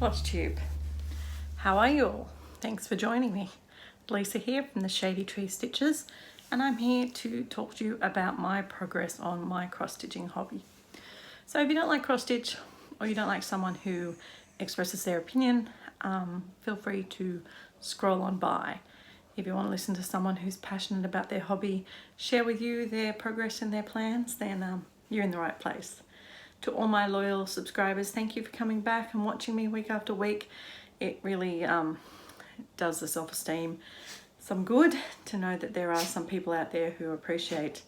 Cross Tube. How are you all? Thanks for joining me. Lisa here from the Shady Tree Stitches, and I'm here to talk to you about my progress on my cross stitching hobby. So if you don't like cross stitch, or you don't like someone who expresses their opinion, feel free to scroll on by. If you want to listen to someone who's passionate about their hobby, share with you their progress and their plans, then you're in the right place. To all my loyal subscribers, thank you for coming back and watching me week after week. It really does the self-esteem some good to know that there are some people out there who appreciate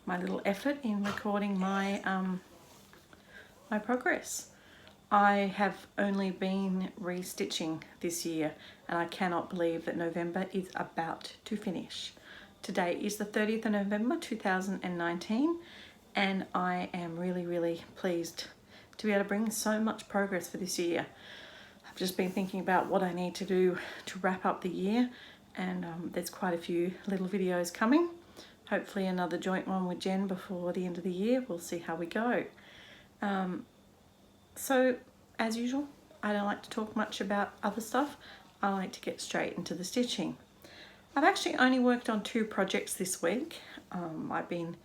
my little effort in recording my my progress. I have only been restitching this year, and I cannot believe that November is about to finish. Today is the 30th of November 2019, and I am really pleased to be able to bring so much progress for this year. I've just been thinking about what I need to do to wrap up the year, and there's quite a few little videos coming. Hopefully another joint one with Jen before the end of the year. We'll see how we go. So as usual, I don't like to talk much about other stuff. I like to get straight into the stitching. I've actually only worked on 2 projects this week. I've been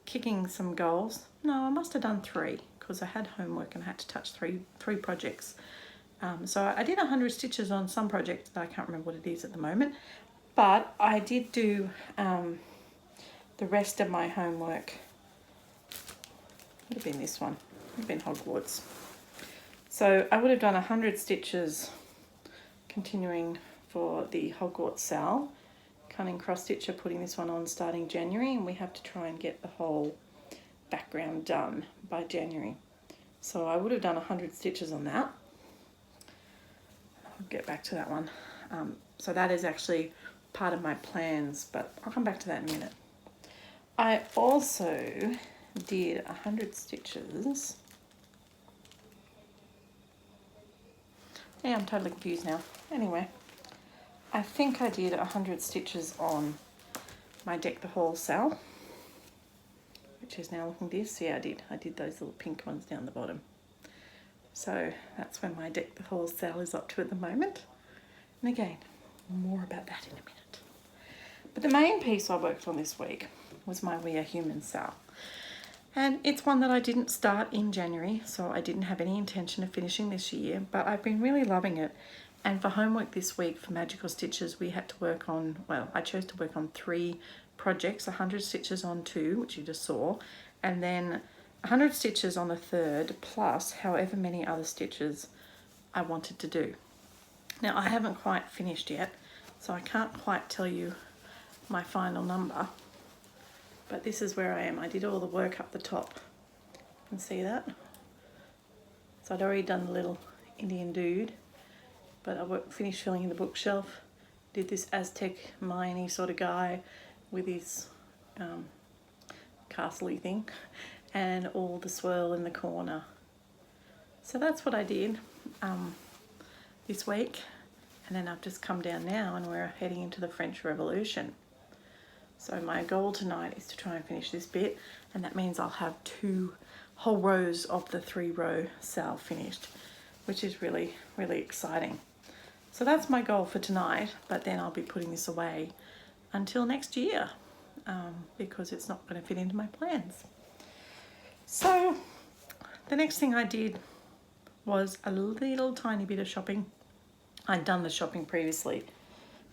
kicking some goals. No, I must have done 3 because I had homework and I had to touch three projects. So I did 100 stitches on some projects, but I can't remember what it is at the moment. But I did do the rest of my homework. Would have been this one. Would have been Hogwarts. So I would have done 100 stitches continuing for the Hogwarts Sal. Cunning cross stitcher putting this one on starting January, and we have to try and get the whole background done by January. So I would have done 100 stitches on that. I'll get back to that one. So that is actually part of my plans, but I'll come back to that in a minute. I also did 100 stitches. Yeah, I'm totally confused now. Anyway, I think I did 100 stitches on my Deck the Hall Sal, which is now looking this. Yeah, I did those little pink ones down the bottom. So that's where my Deck the Hall Sal is up to at the moment. And again, more about that in a minute. But the main piece I worked on this week was my We Are Human Sal. And it's one that I didn't start in January, so I didn't have any intention of finishing this year, but I've been really loving it. And for homework this week for Magical Stitches, we had to work on, well, I chose to work on 3 projects, 100 stitches on 2, which you just saw, and then 100 stitches on the 3rd, plus however many other stitches I wanted to do. Now, I haven't quite finished yet, so I can't quite tell you my final number, but this is where I am. I did all the work up the top. You can see that. So I'd already done the little Indian dude, but I finished filling in the bookshelf. Did this Aztec Mayany sort of guy with his castle-y thing, and all the swirl in the corner. So that's what I did this week, and then I've just come down now and we're heading into the French Revolution. So my goal tonight is to try and finish this bit, and that means I'll have 2 whole rows of the 3-row Sal finished, which is really exciting. So that's my goal for tonight, but then I'll be putting this away until next year because it's not going to fit into my plans. So the next thing I did was a little tiny bit of shopping. I'd done the shopping previously,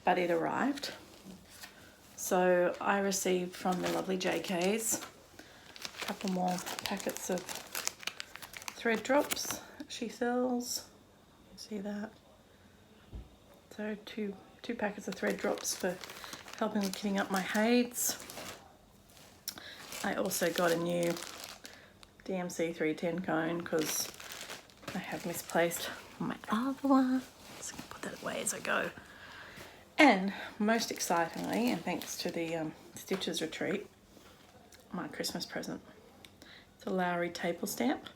but it arrived. So I received from the lovely JK's a couple more packets of thread drops she sells. You see that? So two packets of thread drops for helping with kitting up my heights. I also got a new DMC 310 cone because I have misplaced my other one. So I can put that away as I go. And most excitingly, and thanks to the Stitches Retreat, my Christmas present. It's a Lowry Staple Stamp.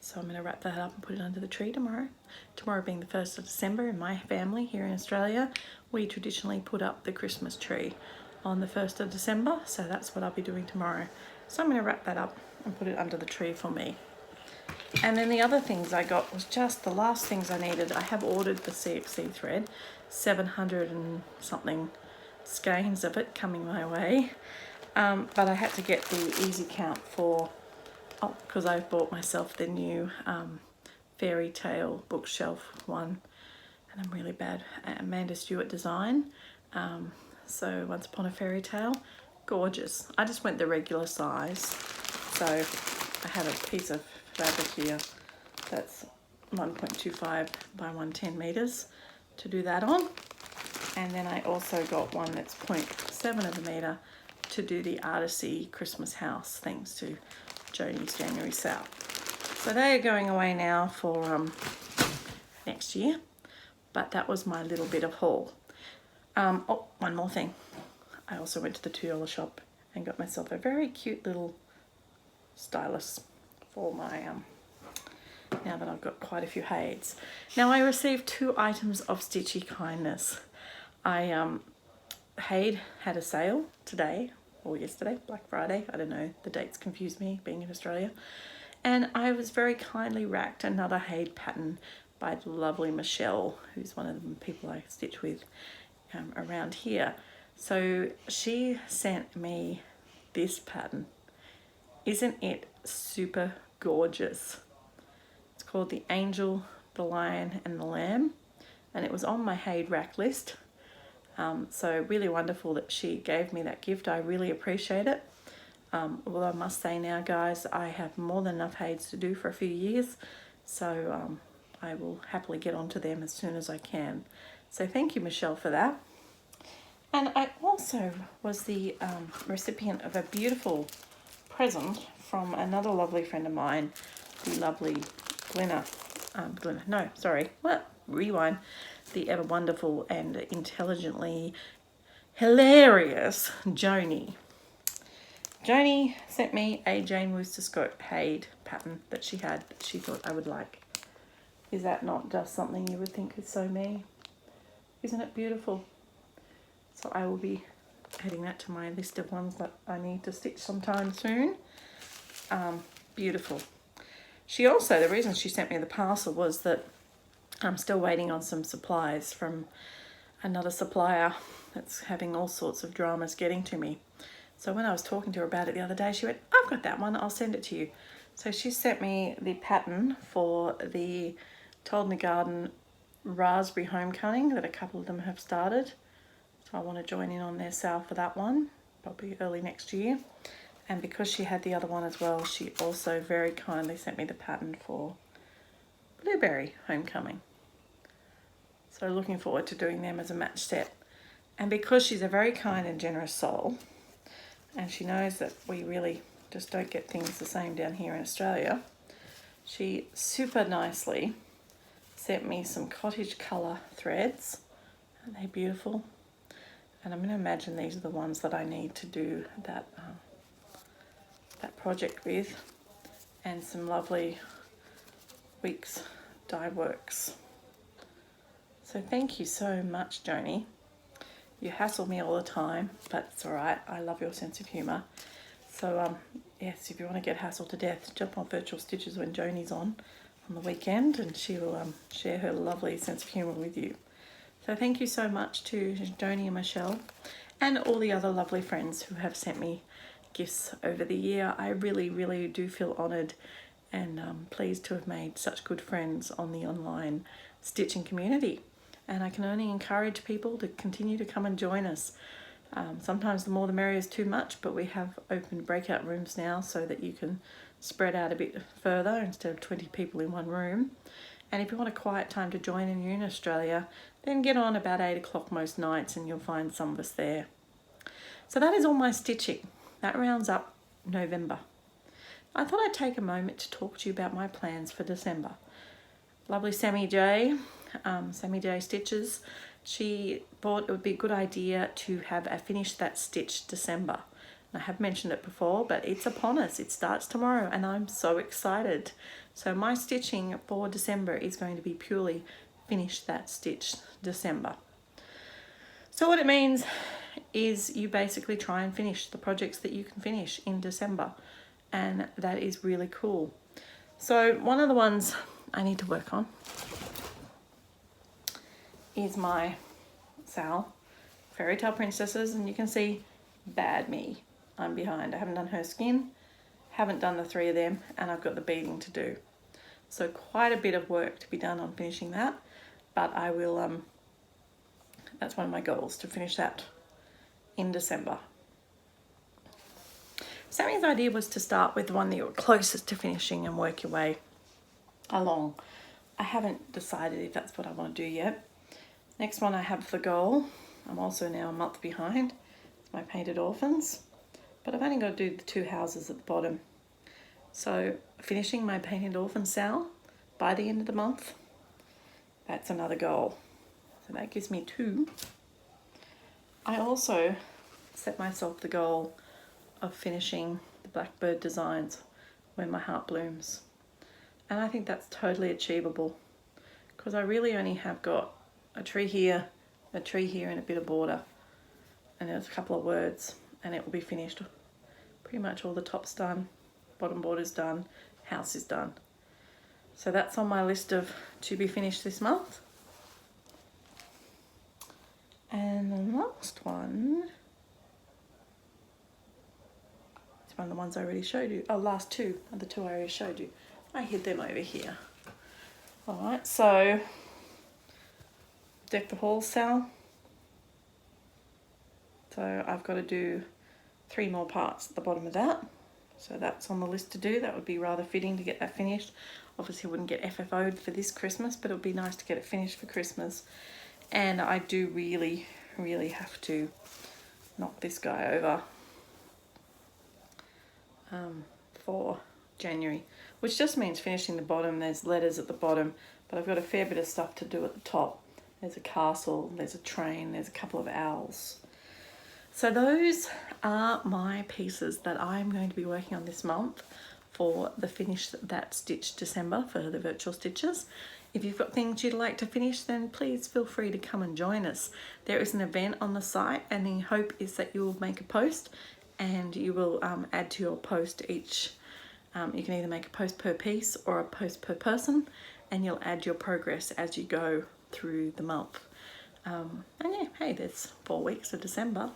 So I'm going to wrap that up and put it under the tree tomorrow. Tomorrow being the 1st of December in my family here in Australia, we traditionally put up the Christmas tree on the 1st of December. So that's what I'll be doing tomorrow. So I'm going to wrap that up and put it under the tree for me. And then the other things I got was just the last things I needed. I have ordered the CXC thread, 700 and something skeins of it coming my way. But I had to get the Easy Count for, because I bought myself the new fairy tale bookshelf one, and I'm really bad at Amanda Stewart design. So Once Upon a Fairy Tale, gorgeous. I just went the regular size. So I have a piece of fabric here that's 1.25 by 110 meters to do that on. And then I also got one that's 0.7 of a meter to do the Artisy Christmas house thanks to Joni's January sale. So they are going away now for next year, but that was my little bit of haul. Oh, one more thing. I also went to the $2 shop and got myself a very cute little stylus for my, now that I've got quite a few Hades. Now I received 2 items of Stitchy kindness. Hade had a sale today or yesterday, Black Friday. I don't know, the dates confuse me being in Australia. And I was very kindly racked another Hade pattern by the lovely Michelle, who's one of the people I stitch with around here. So she sent me this pattern. Isn't it super gorgeous? It's called the Angel, the Lion and the Lamb, and it was on my Hade rack list. So really wonderful that she gave me that gift. I really appreciate it. Although I must say now, guys, I have more than enough Hades to do for a few years, so I will happily get onto them as soon as I can. So thank you, Michelle, for that. And I also was the recipient of a beautiful present from another lovely friend of mine, the lovely the ever wonderful and intelligently hilarious Joni. Joni sent me a Jane Wooster Scott Hade pattern that she had that she thought I would like. Is that not just something you would think is so me? Isn't it beautiful? So I will be adding that to my list of ones that I need to stitch sometime soon. Beautiful. She also, the reason she sent me the parcel was that I'm still waiting on some supplies from another supplier that's having all sorts of dramas getting to me. So when I was talking to her about it the other day, she went, I've got that one, I'll send it to you. So she sent me the pattern for the Told Me Garden Raspberry Homecoming that a couple of them have started. So I want to join in on their sale for that one, probably early next year. And because she had the other one as well, she also very kindly sent me the pattern for Blueberry Homecoming. So looking forward to doing them as a match set. And because she's a very kind and generous soul, and she knows that we really just don't get things the same down here in Australia, she super nicely sent me some cottage colour threads. Aren't they beautiful? And I'm going to imagine these are the ones that I need to do that project with, and some lovely Weeks Die Works. So thank you so much, Joni. You hassle me all the time, but it's all right. I love your sense of humour. So yes, if you want to get hassled to death, jump on Virtual Stitches when Joni's on the weekend, and she will share her lovely sense of humour with you. So thank you so much to Joni and Michelle and all the other lovely friends who have sent me gifts over the year. I really, really do feel honoured and pleased to have made such good friends on the online stitching community. And I can only encourage people to continue to come and join us. Sometimes the more the merrier is too much, but we have open breakout rooms now so that you can spread out a bit further instead of 20 people in one room. And if you want a quiet time to join and you're in Australia, then get on about 8 o'clock most nights and you'll find some of us there. So that is all my stitching. That rounds up November. I thought I'd take a moment to talk to you about my plans for December. Lovely Sammy J, Sammy J Stitches, she thought it would be a good idea to have a Finish That Stitch December. I have mentioned it before, but it's upon us. It starts tomorrow and I'm so excited. So my stitching for December is going to be purely Finish That Stitch December. So what it means is you basically try and finish the projects that you can finish in December, and that is really cool. So one of the ones I need to work on is my Sal Fairy Tale Princesses, and you can see bad me, I'm behind. I haven't done her skin, haven't done the 3 of them, and I've got the beading to do. So quite a bit of work to be done on finishing that, but I will, that's one of my goals, to finish that in December. Sammy's idea was to start with the one that you're closest to finishing and work your way along. I haven't decided if that's what I want to do yet. Next one I have the goal. I'm also now a month behind. It's my Painted Orphans, but I've only got to do the 2 houses at the bottom. So finishing my Painted Orphan Sal by the end of the month, that's another goal. So that gives me 2. I also set myself the goal of finishing the Blackbird designs When My Heart Blooms. And I think that's totally achievable because I really only have got a tree here, and a bit of border. And there's a couple of words and it will be finished. Pretty much all the top's done, bottom border's done, house is done. So that's on my list of to be finished this month. And the last one, it's one of the ones I already showed you. Oh, last 2 are the 2 I already showed you. I hid them over here. All right, so Deck the Halls Sal. So I've got to do 3 more parts at the bottom of that. So that's on the list to do. That would be rather fitting to get that finished. Obviously I wouldn't get FFO'd for this Christmas, but it would be nice to get it finished for Christmas. And I do really, really have to knock this guy over for January, which just means finishing the bottom. There's letters at the bottom, but I've got a fair bit of stuff to do at the top. There's a castle, there's a train, there's a couple of owls. So those are my pieces that I'm going to be working on this month for the Finish That Stitch December for the virtual stitches. If you've got things you'd like to finish, then please feel free to come and join us. There is an event on the site, and the hope is that you will make a post and you will add to your post each. You can either make a post per piece or a post per person, and you'll add your progress as you go through the month. And yeah, hey, there's 4 weeks of December.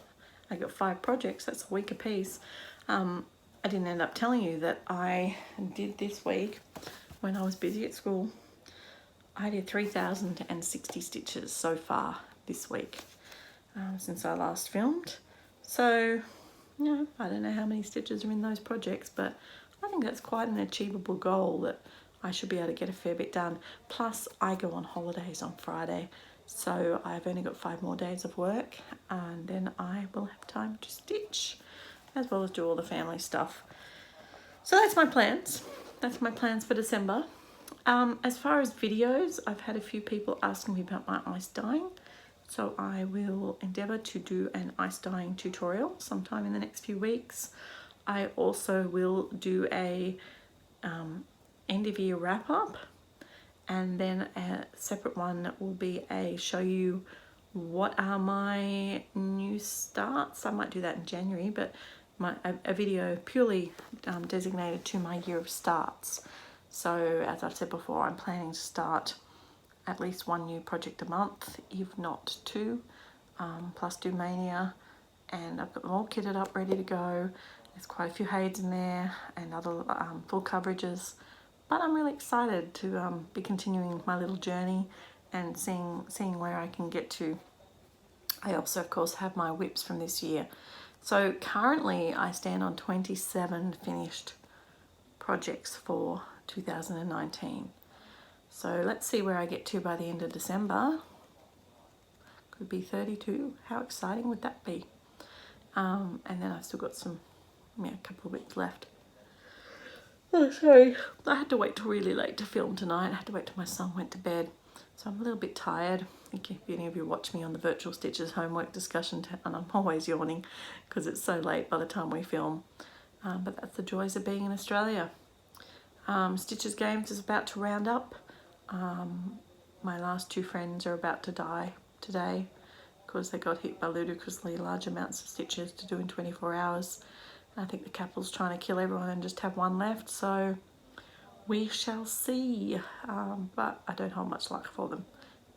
I got 5 projects, that's a week a piece. I didn't end up telling you that I did this week, when I was busy at school, I did 3,060 stitches so far this week, since I last filmed. So, you know, I don't know how many stitches are in those projects, but I think that's quite an achievable goal that I should be able to get a fair bit done. Plus, I go on holidays on Friday, so I've only got 5 more days of work, and then I will have time to stitch, as well as do all the family stuff. So that's my plans. That's my plans for December. As far as videos, I've had a few people asking me about my ice dyeing. So I will endeavour to do an ice dyeing tutorial sometime in the next few weeks. I also will do a end of year wrap up, and then a separate one that will be a show you what are my new starts. I might do that in January, but a video purely designated to my year of starts. So as I've said before, I'm planning to start at least 1 new project a month, if not 2, plus do Mania, and I've got them all kitted up, ready to go. There's quite a few Hades in there and other full coverages, but I'm really excited to be continuing my little journey and seeing where I can get to. I also, of course, have my whips from this year. So currently I stand on 27 finished projects for 2019. So let's see where I get to by the end of December. Could be 32. How exciting would that be? And then I've still got a couple of weeks left. Oh, sorry. I had to wait till really late to film tonight. I had to wait till my son went to bed. So I'm a little bit tired. I think if any of you watch me on the Virtual Stitches homework discussion, and I'm always yawning because it's so late by the time we film. But that's the joys of being in Australia. Stitches Games is about to round up. My last 2 friends are about to die today because they got hit by ludicrously large amounts of stitches to do in 24 hours. I think the capital's trying to kill everyone and just have one left, so we shall see. But I don't hold much luck for them.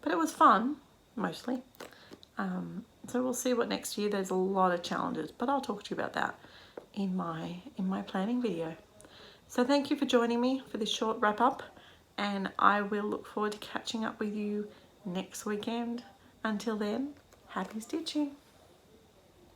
But it was fun, mostly. So we'll see what next year. There's a lot of challenges, but I'll talk to you about that in my planning video. So thank you for joining me for this short wrap up, and I will look forward to catching up with you next weekend. Until then, happy stitching.